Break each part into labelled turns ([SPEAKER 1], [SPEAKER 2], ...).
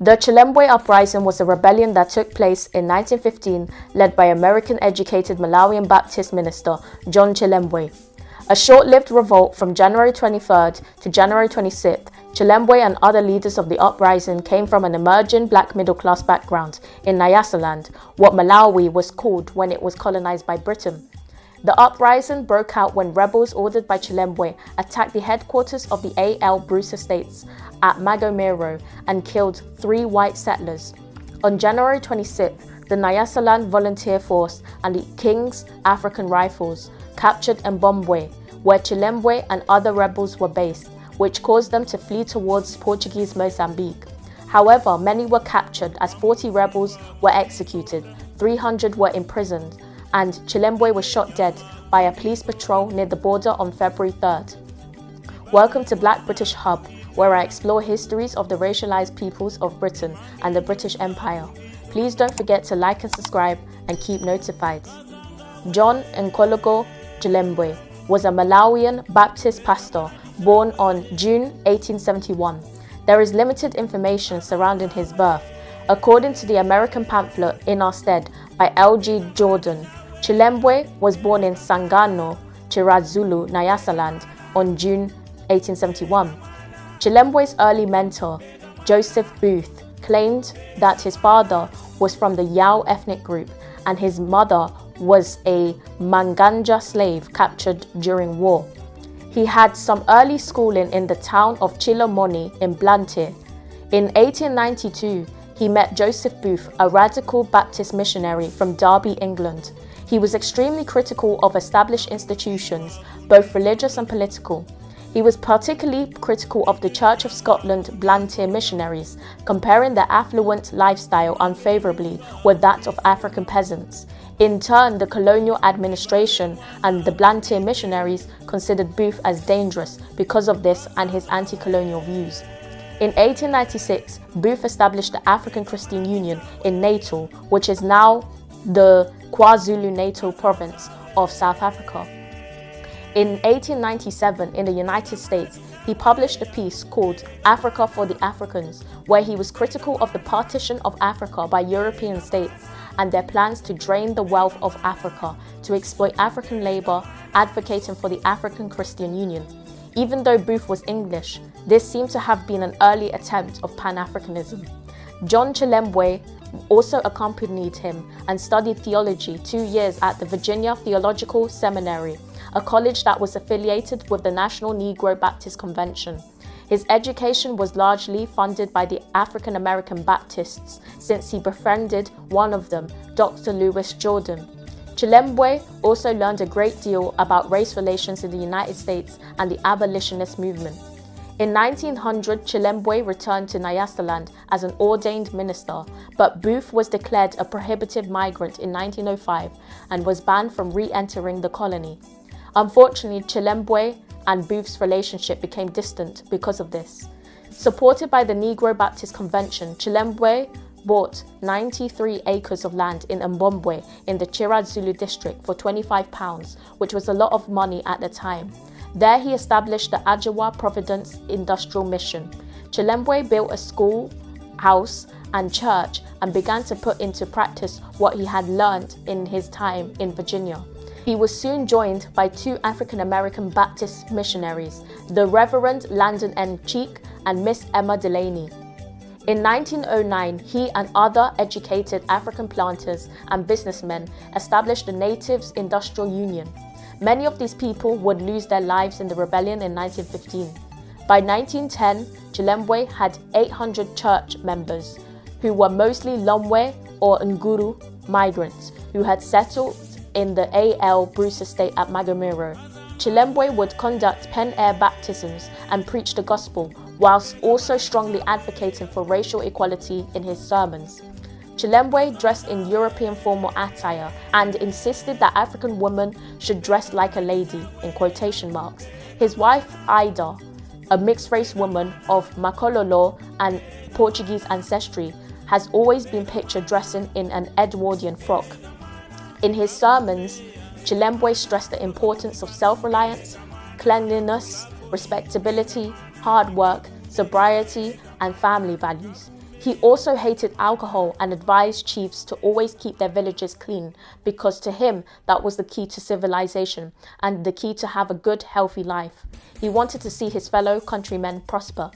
[SPEAKER 1] The Chilembwe Uprising was a rebellion that took place in 1915, led by American-educated Malawian Baptist minister John Chilembwe. A short-lived revolt from January 23rd to January 26th, Chilembwe and other leaders of the uprising came from an emerging black middle-class background in Nyasaland, what Malawi was called when it was colonized by Britain. The uprising broke out when rebels ordered by Chilembwe attacked the headquarters of the A.L. Bruce Estates at Magomero and killed 3 white settlers. On January 26th, the Nyasaland Volunteer Force and the King's African Rifles captured Mbombwe, where Chilembwe and other rebels were based, which caused them to flee towards Portuguese Mozambique. However, many were captured as 40 rebels were executed, 300 were imprisoned, and Chilembwe was shot dead by a police patrol near the border on February 3rd. Welcome to Black British Hub, where I explore histories of the racialized peoples of Britain and the British Empire. Please don't forget to like and subscribe and keep notified. John Chilembwe was a Malawian Baptist pastor born on June 1871. There is limited information surrounding his birth. According to the American pamphlet In Our Stead by L.G. Jordan, Chilembwe was born in Sangano, Chirazulu, Nyasaland on June 1871. Chilembwe's early mentor, Joseph Booth, claimed that his father was from the Yao ethnic group and his mother was a Manganja slave captured during war. He had some early schooling in the town of Chilomoni in Blantyre. In 1892, he met Joseph Booth, a radical Baptist missionary from Derby, England. He was extremely critical of established institutions, both religious and political. He was particularly critical of the Church of Scotland Blantyre missionaries, comparing their affluent lifestyle unfavorably with that of African peasants. In turn, the colonial administration and the Blantyre missionaries considered Booth as dangerous because of this and his anti-colonial views. In 1896, Booth established the African Christian Union in Natal, which is now the KwaZulu-Natal province of South Africa. In 1897, in the United States, he published a piece called Africa for the Africans, where he was critical of the partition of Africa by European states and their plans to drain the wealth of Africa to exploit African labor, advocating for the African Christian Union. Even though Booth was English, this seemed to have been an early attempt of Pan-Africanism. John Chilembwe also accompanied him and studied theology 2 years at the Virginia Theological Seminary, a college that was affiliated with the National Negro Baptist Convention. His education was largely funded by the African American Baptists, since he befriended one of them, Dr. Lewis Jordan. Chilembwe also learned a great deal about race relations in the United States and the abolitionist movement. In 1900, Chilembwe returned to Nyasaland as an ordained minister, but Booth was declared a prohibited migrant in 1905 and was banned from re-entering the colony. Unfortunately, Chilembwe and Booth's relationship became distant because of this. Supported by the Negro Baptist Convention, Chilembwe bought 93 acres of land in Mbombwe in the Chirazulu district for £25, which was a lot of money at the time. There he established the Ajawa Providence Industrial Mission. Chilembwe built a school, house and church and began to put into practice what he had learned in his time in Virginia. He was soon joined by 2 African-American Baptist missionaries, the Reverend Landon N. Cheek and Miss Emma Delaney. In 1909, he and other educated African planters and businessmen established the Natives Industrial Union. Many of these people would lose their lives in the rebellion in 1915. By 1910, Chilembwe had 800 church members, who were mostly Lomwe or Nguru migrants who had settled in the A.L. Bruce estate at Magomero. Chilembwe would conduct pen-air baptisms and preach the gospel, whilst also strongly advocating for racial equality in his sermons. Chilembwe dressed in European formal attire and insisted that African women should dress like a lady, in quotation marks. His wife, Ida, a mixed-race woman of Makololo and Portuguese ancestry, has always been pictured dressing in an Edwardian frock. In his sermons, Chilembwe stressed the importance of self-reliance, cleanliness, respectability, hard work, sobriety, and family values. He also hated alcohol and advised chiefs to always keep their villages clean because to him that was the key to civilization and the key to have a good, healthy life. He wanted to see his fellow countrymen prosper.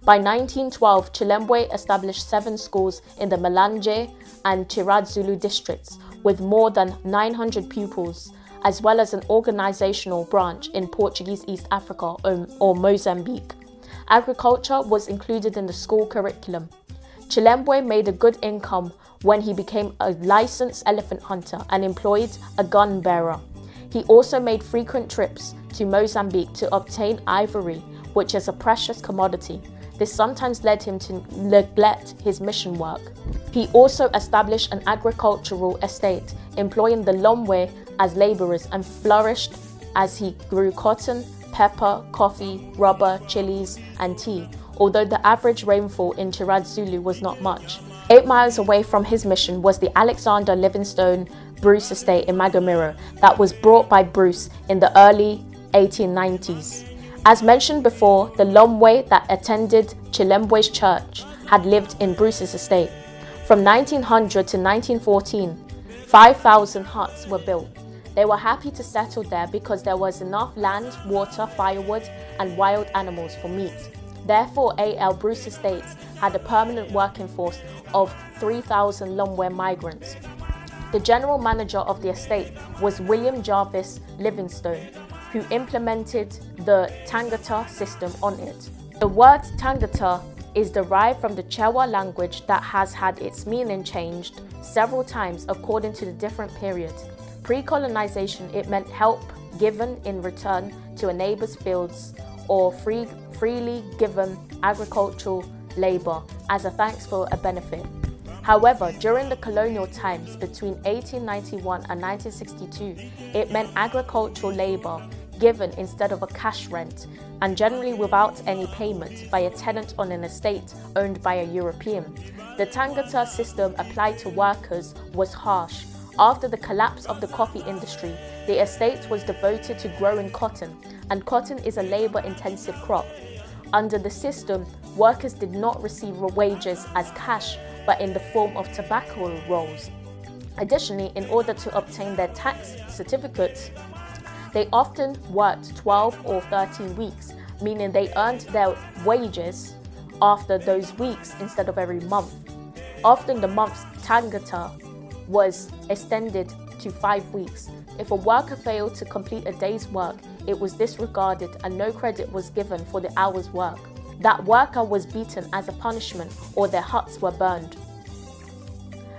[SPEAKER 1] By 1912, Chilembwe established 7 schools in the Malanje and Chiradzulu districts with more than 900 pupils, as well as an organizational branch in Portuguese East Africa or Mozambique. Agriculture was included in the school curriculum. Chilembwe made a good income when he became a licensed elephant hunter and employed a gun bearer. He also made frequent trips to Mozambique to obtain ivory, which is a precious commodity. This sometimes led him to neglect his mission work. He also established an agricultural estate, employing the Mbombwe as laborers, and flourished as he grew cotton, pepper, coffee, rubber, chilies, and tea, although the average rainfall in Chiradzulu was not much. 8 miles away from his mission was the Alexander Livingstone Bruce estate in Magomero that was bought by Bruce in the early 1890s. As mentioned before, the Mbombwe that attended Chilembwe's church had lived in Bruce's estate. From 1900 to 1914, 5,000 huts were built. They were happy to settle there because there was enough land, water, firewood, and wild animals for meat. Therefore, A.L. Bruce Estates had a permanent working force of 3,000 Mbombwe migrants. The general manager of the estate was William Jarvis Livingstone, who implemented the Thangata system on it. The word Thangata is derived from the Chewa language that has had its meaning changed several times according to the different periods. Pre-colonization, it meant help given in return to a neighbor's fields or freely given agricultural labor as a thanks for a benefit. However, during the colonial times between 1891 and 1962, it meant agricultural labor given instead of a cash rent, and generally without any payment by a tenant on an estate owned by a European. The Thangata system applied to workers was harsh. After the collapse of the coffee industry, the estate was devoted to growing cotton, and cotton is a labor-intensive crop. Under the system, workers did not receive wages as cash, but in the form of tobacco rolls. Additionally, in order to obtain their tax certificates, they often worked 12 or 13 weeks, meaning they earned their wages after those weeks instead of every month. Often the month's Thangata was extended to 5 weeks. If a worker failed to complete a day's work, it was disregarded and no credit was given for the hour's work. That worker was beaten as a punishment or their huts were burned.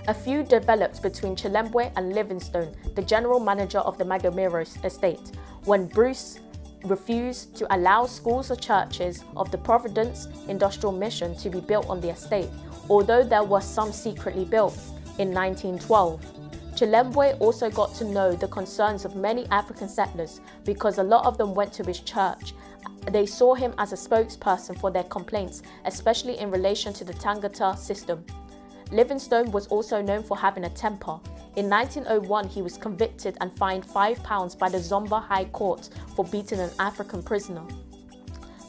[SPEAKER 1] A feud developed between Chilembwe and Livingstone, the general manager of the Magomero estate, when Bruce refused to allow schools or churches of the Providence Industrial Mission to be built on the estate, although there were some secretly built in 1912. Chilembwe also got to know the concerns of many African settlers because a lot of them went to his church. They saw him as a spokesperson for their complaints, especially in relation to the Thangata system. Livingstone was also known for having a temper. In 1901, he was convicted and fined £5 by the Zomba High Court for beating an African prisoner.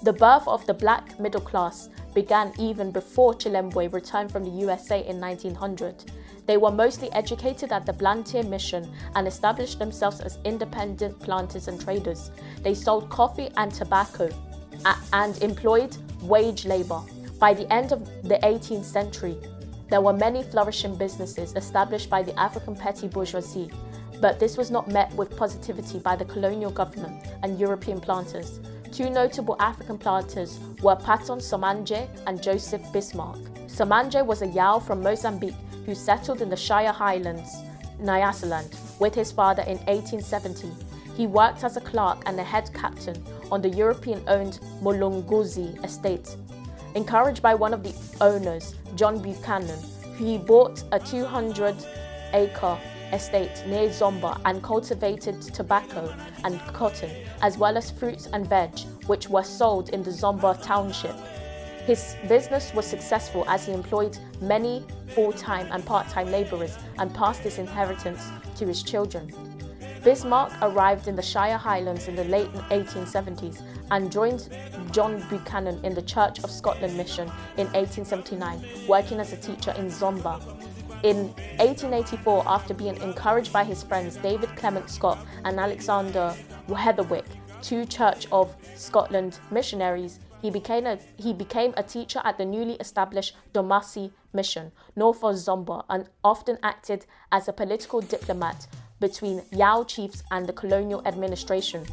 [SPEAKER 1] The birth of the black middle class began even before Chilembwe returned from the USA in 1900. They were mostly educated at the Volunteer Mission and established themselves as independent planters and traders. They sold coffee and tobacco and employed wage labor. By the end of the 18th century, there were many flourishing businesses established by the African petty bourgeoisie, but this was not met with positivity by the colonial government and European planters. Two notable African planters were Paton Somanje and Joseph Bismarck. Somanje was a Yao from Mozambique who settled in the Shire Highlands, Nyasaland, with his father in 1870. He worked as a clerk and a head captain on the European-owned Mulunguzi estate. Encouraged by one of the owners, John Buchanan, he bought a 200-acre estate near Zomba and cultivated tobacco and cotton, as well as fruits and veg, which were sold in the Zomba township. His business was successful as he employed many full-time and part-time laborers and passed his inheritance to his children. Bismarck arrived in the Shire Highlands in the late 1870s and joined John Buchanan in the Church of Scotland mission in 1879, working as a teacher in Zomba. In 1884, after being encouraged by his friends David Clement Scott and Alexander Heatherwick, two Church of Scotland missionaries, he became a teacher at the newly established Domasi mission, north of Zomba, and often acted as a political diplomat between Yao chiefs and the colonial administration.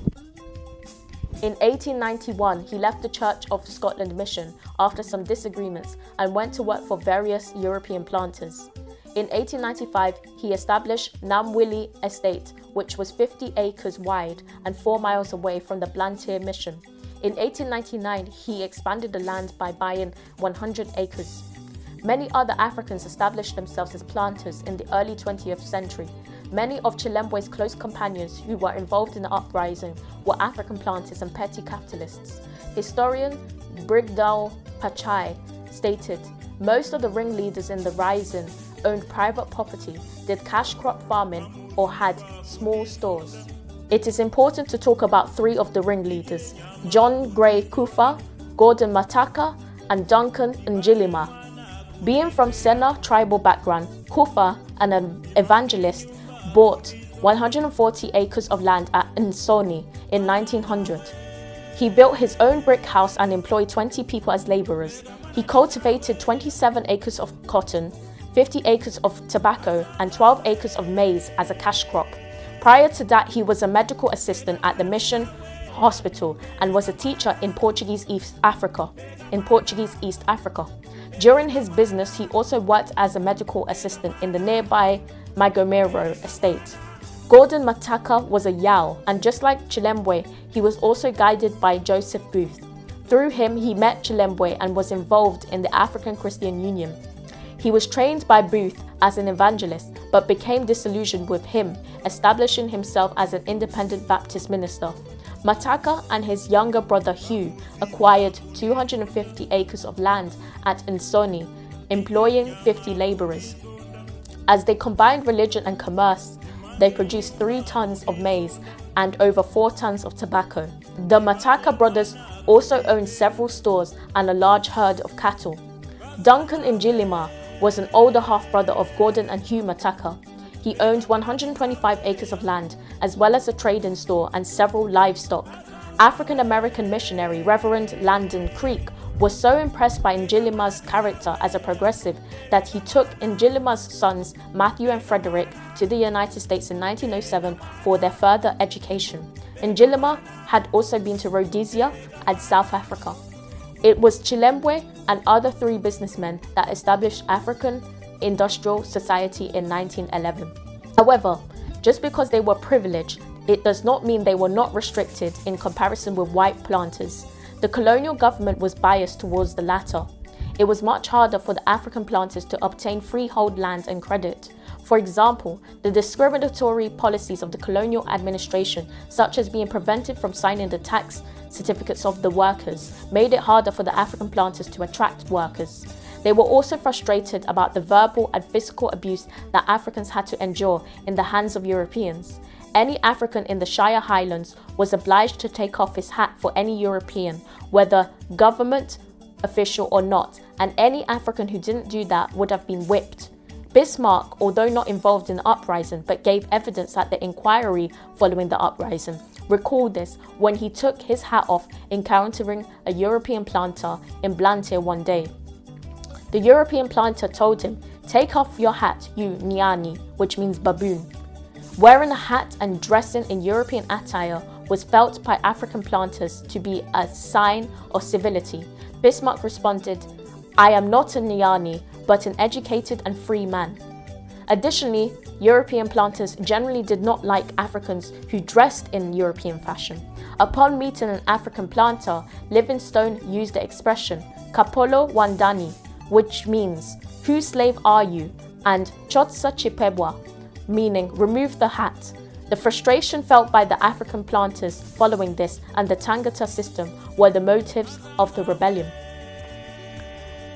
[SPEAKER 1] In 1891, he left the Church of Scotland mission after some disagreements and went to work for various European planters. In 1895, he established Namwili Estate, which was 50 acres wide and 4 miles away from the Blantyre mission. In 1899, he expanded the land by buying 100 acres. Many other Africans established themselves as planters in the early 20th century. Many of Chilembwe's close companions who were involved in the uprising were African planters and petty capitalists. Historian Brigdal Pachai stated, most of the ringleaders in the rising owned private property, did cash crop farming, or had small stores. It is important to talk about three of the ringleaders, John Gray Kufa, Gordon Mataka, and Duncan Njilima. Being from Sena tribal background, Kufa, an evangelist, bought 140 acres of land at Nsoni in 1900. He built his own brick house and employed 20 people as laborers. He cultivated 27 acres of cotton, 50 acres of tobacco, and 12 acres of maize as a cash crop. Prior to that, he was a medical assistant at the Mission Hospital and was a teacher in Portuguese East Africa. During his business, he also worked as a medical assistant in the nearby Magomero estate. Gordon Mataka was a Yao, and just like Chilembwe, he was also guided by Joseph Booth. Through him, he met Chilembwe and was involved in the African Christian Union. He was trained by Booth as an evangelist, but became disillusioned with him, establishing himself as an independent Baptist minister. Mataka and his younger brother Hugh acquired 250 acres of land at Nsoni, employing 50 laborers. As they combined religion and commerce, they produced 3 tons of maize and over 4 tons of tobacco. The Mataka brothers also owned several stores and a large herd of cattle. Duncan Njilima was an older half-brother of Gordon and Hugh Mataka. He owned 125 acres of land, as well as a trading store and several livestock. African-American missionary Reverend Landon Creek was so impressed by Njilima's character as a progressive that he took Njilima's sons Matthew and Frederick to the United States in 1907 for their further education. Njilima had also been to Rhodesia and South Africa. It was Chilembwe and other 3 businessmen that established African Industrial Society in 1911. However, just because they were privileged, it does not mean they were not restricted in comparison with white planters. The colonial government was biased towards the latter. It was much harder for the African planters to obtain freehold land and credit. For example, the discriminatory policies of the colonial administration, such as being prevented from signing the tax certificates of the workers, made it harder for the African planters to attract workers. They were also frustrated about the verbal and physical abuse that Africans had to endure in the hands of Europeans. Any African in the Shire Highlands was obliged to take off his hat for any European, whether government official or not, and any African who didn't do that would have been whipped. Bismarck, although not involved in the uprising but gave evidence at the inquiry following the uprising, recalled this when he took his hat off encountering a European planter in Blantyre one day. The European planter told him, "Take off your hat, you Nyani," which means baboon. Wearing a hat and dressing in European attire was felt by African planters to be a sign of civility. Bismarck responded, "I am not a Nyani, but an educated and free man." Additionally, European planters generally did not like Africans who dressed in European fashion. Upon meeting an African planter, Livingstone used the expression "Kapolo Wandani," which means "Whose slave are you?" and "Chotsa Chipebwa," meaning "remove the hat." The frustration felt by the African planters following this and the Thangata system were the motives of the rebellion.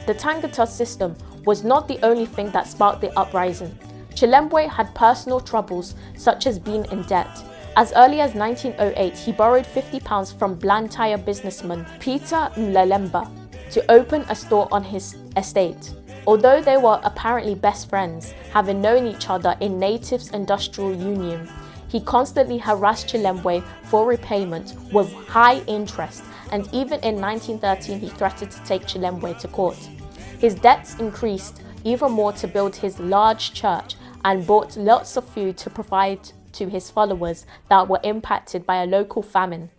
[SPEAKER 1] The Thangata system was not the only thing that sparked the uprising. Chilembwe had personal troubles such as being in debt. As early as 1908, he borrowed £50 from Blantyre businessman Peter Mlalemba to open a store on his estate. Although they were apparently best friends, having known each other in Natives Industrial Union, he constantly harassed Chilembwe for repayment with high interest, and even in 1913 he threatened to take Chilembwe to court. His debts increased even more to build his large church and bought lots of food to provide to his followers that were impacted by a local famine.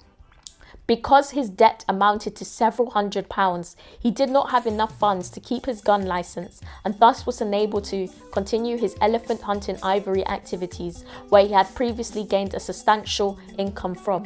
[SPEAKER 1] Because his debt amounted to several £100s, he did not have enough funds to keep his gun license and thus was unable to continue his elephant hunting ivory activities where he had previously gained a substantial income from.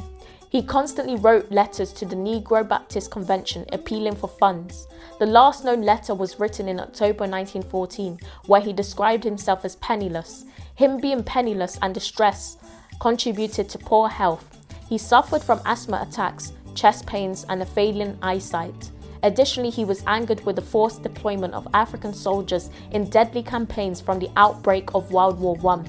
[SPEAKER 1] He constantly wrote letters to the Negro Baptist Convention appealing for funds. The last known letter was written in October 1914, where he described himself as penniless. Him being penniless and distressed contributed to poor health. He suffered from asthma attacks, chest pains, and a failing eyesight. Additionally, he was angered with the forced deployment of African soldiers in deadly campaigns from the outbreak of World War I.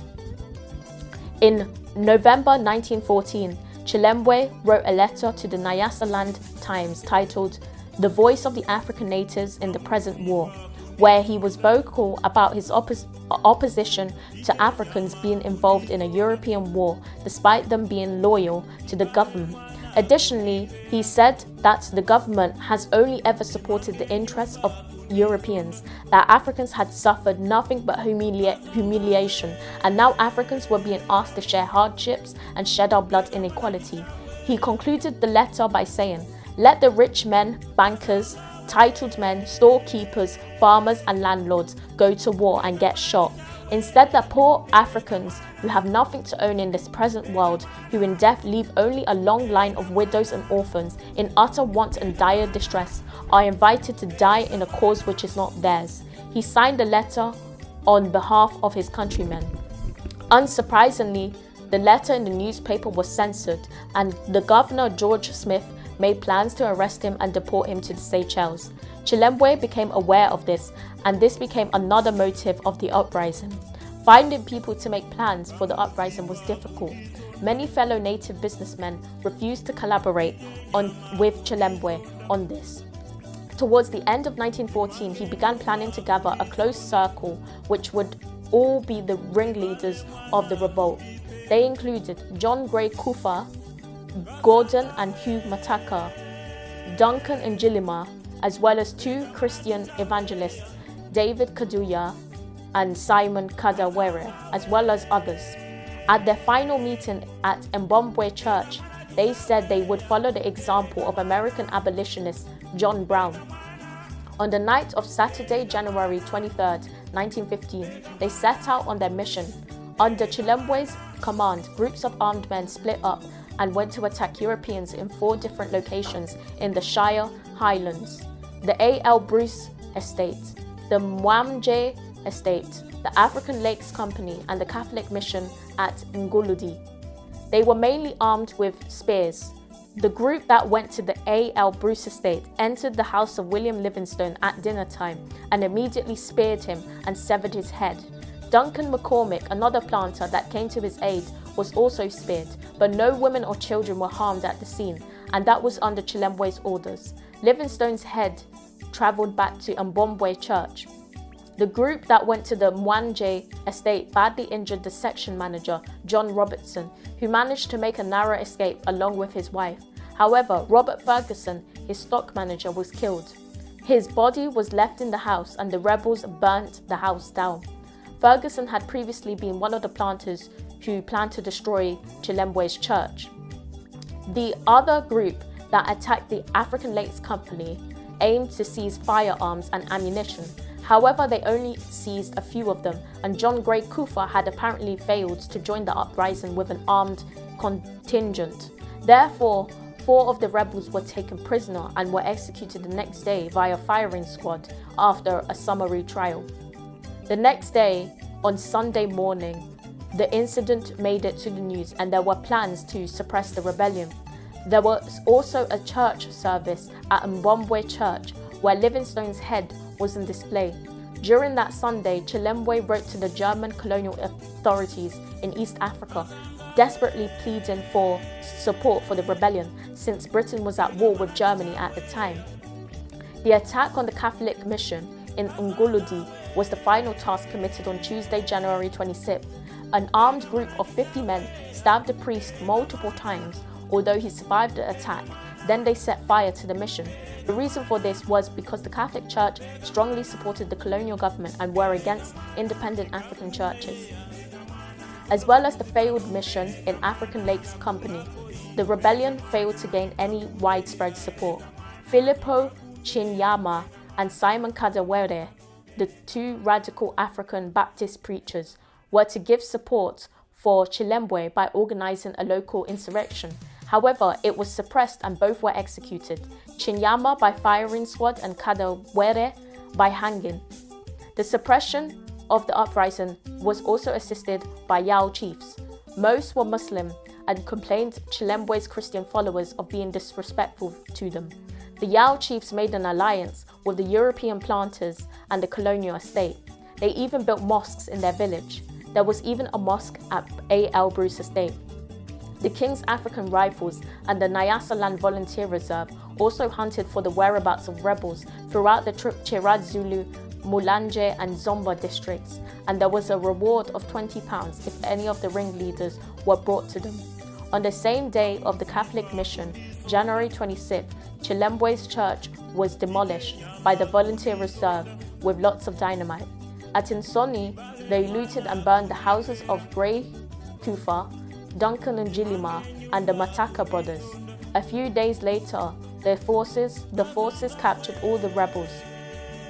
[SPEAKER 1] In November 1914, Chilembwe wrote a letter to the Nyasaland Times titled "The Voice of the African Natives in the Present War," where he was vocal about his opposition to Africans being involved in a European war, despite them being loyal to the government. Additionally, he said that the government has only ever supported the interests of Europeans, that Africans had suffered nothing but humiliation, and now Africans were being asked to share hardships and shed our blood in equality. He concluded the letter by saying, "Let the rich men, bankers, titled men, storekeepers, farmers and landlords go to war and get shot. Instead, the poor Africans who have nothing to own in this present world, who in death leave only a long line of widows and orphans in utter want and dire distress, are invited to die in a cause which is not theirs." He signed the letter on behalf of his countrymen. Unsurprisingly, the letter in the newspaper was censored, and the governor, George Smith, made plans to arrest him and deport him to the Seychelles. Chilembwe became aware of this, and this became another motive of the uprising. Finding people to make plans for the uprising was difficult. Many fellow native businessmen refused to collaborate with Chilembwe on this. Towards the end of 1914, he began planning to gather a close circle which would all be the ringleaders of the revolt. They included John Gray Kufa, Gordon and Hugh Mataka, Duncan and Gilima, as well as two Christian evangelists, David Kaduya and Simon Kadawere, as well as others. At their final meeting at Mbombwe Church, they said they would follow the example of American abolitionist John Brown. On the night of Saturday, January 23, 1915, they set out on their mission. Under Chilembwe's command, groups of armed men split up and went to attack Europeans in 4 different locations in the Shire Highlands: the A.L. Bruce Estate, the Mbombwe Estate, the African Lakes Company, and the Catholic Mission at Nguludi. They were mainly armed with spears. The group that went to the A.L. Bruce Estate entered the house of William Livingstone at dinner time and immediately speared him and severed his head. Duncan McCormick, another planter that came to his aid, was also speared, but no women or children were harmed at the scene, and that was under Chilembwe's orders. Livingstone's head travelled back to Mbombwe Church. The group that went to the Mbombwe estate badly injured the section manager, John Robertson, who managed to make a narrow escape along with his wife. However, Robert Ferguson, his stock manager, was killed. His body was left in the house and the rebels burnt the house down. Ferguson had previously been one of the planters who planned to destroy Chilembwe's church. The other group that attacked the African Lakes Company aimed to seize firearms and ammunition. However, they only seized a few of them, and John Gray Kufa had apparently failed to join the uprising with an armed contingent. Therefore, 4 of the rebels were taken prisoner and were executed the next day via firing squad after a summary trial. The next day, on Sunday morning, the incident made it to the news and there were plans to suppress the rebellion. There was also a church service at Mbombwe Church where Livingstone's head was on display. During that Sunday, Chilembwe wrote to the German colonial authorities in East Africa, desperately pleading for support for the rebellion since Britain was at war with Germany at the time. The attack on the Catholic mission in Nguludi was the final task committed on Tuesday, January 26th. An armed group of 50 men stabbed the priest multiple times, although he survived the attack. Then they set fire to the mission. The reason for this was because the Catholic Church strongly supported the colonial government and were against independent African churches, as well as the failed mission in African Lakes Company. The rebellion failed to gain any widespread support. Filippo Chinyama and Simon Kadewere, the two radical African Baptist preachers, were to give support for Chilembwe by organizing a local insurrection. However, it was suppressed and both were executed, Chinyama by firing squad and Kadewere by hanging. The suppression of the uprising was also assisted by Yao chiefs. Most were Muslim and complained Chilembwe's Christian followers of being disrespectful to them. The Yao chiefs made an alliance with the European planters and the colonial estate. They even built mosques in their village. There was even a mosque at A.L. Bruce Estate. The King's African Rifles and the Nyasaland Volunteer Reserve also hunted for the whereabouts of rebels throughout the Chiradzulu, Mulanje and Zomba districts, and there was a reward of £20 if any of the ringleaders were brought to them. On the same day of the Catholic mission, January 26th, Chilembwe's church was demolished by the Volunteer Reserve with lots of dynamite. At Insoni, they looted and burned the houses of Gray Kufa, Duncan Njilima and the Mataka brothers. A few days later, the forces captured all the rebels.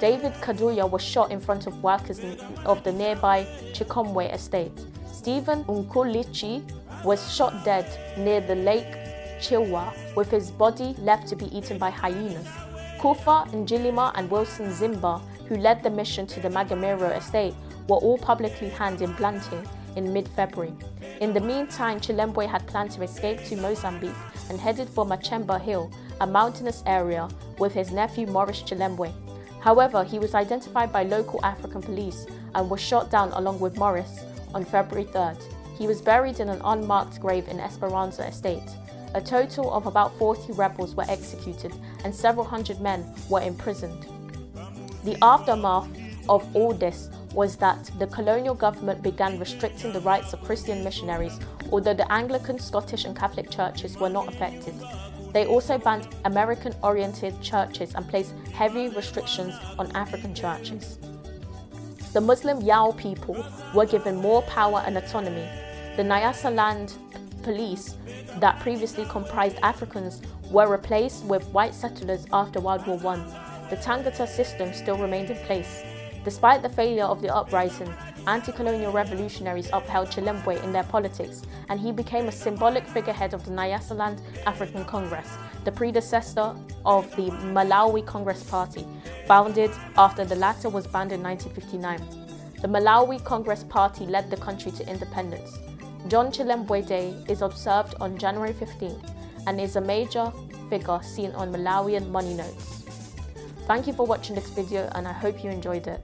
[SPEAKER 1] David Kaduya was shot in front of workers of the nearby Chikomwe estate. Stephen Nkulichi was shot dead near the Lake Chilwa, with his body left to be eaten by hyenas. Kufa, Njilima and Wilson Zimba, who led the mission to the Magomero estate, were all publicly hanged in Blantyre in mid-February. In the meantime, Chilembwe had planned to escape to Mozambique and headed for Machemba Hill, a mountainous area, with his nephew Maurice Chilembwe. However, he was identified by local African police and was shot down along with Maurice on February 3rd. He was buried in an unmarked grave in Esperanza Estate. A total of about 40 rebels were executed and several hundred men were imprisoned. The aftermath of all this was that the colonial government began restricting the rights of Christian missionaries, although the Anglican, Scottish and Catholic churches were not affected. They also banned American-oriented churches and placed heavy restrictions on African churches. The Muslim Yao people were given more power and autonomy. The Nyasaland police that previously comprised Africans were replaced with white settlers after World War I. The Thangata system still remained in place. Despite the failure of the uprising, anti-colonial revolutionaries upheld Chilembwe in their politics, and he became a symbolic figurehead of the Nyasaland African Congress, the predecessor of the Malawi Congress Party, founded after the latter was banned in 1959. The Malawi Congress Party led the country to independence. John Chilembwe Day is observed on January 15th and is a major figure seen on Malawian money notes. Thank you for watching this video and I hope you enjoyed it.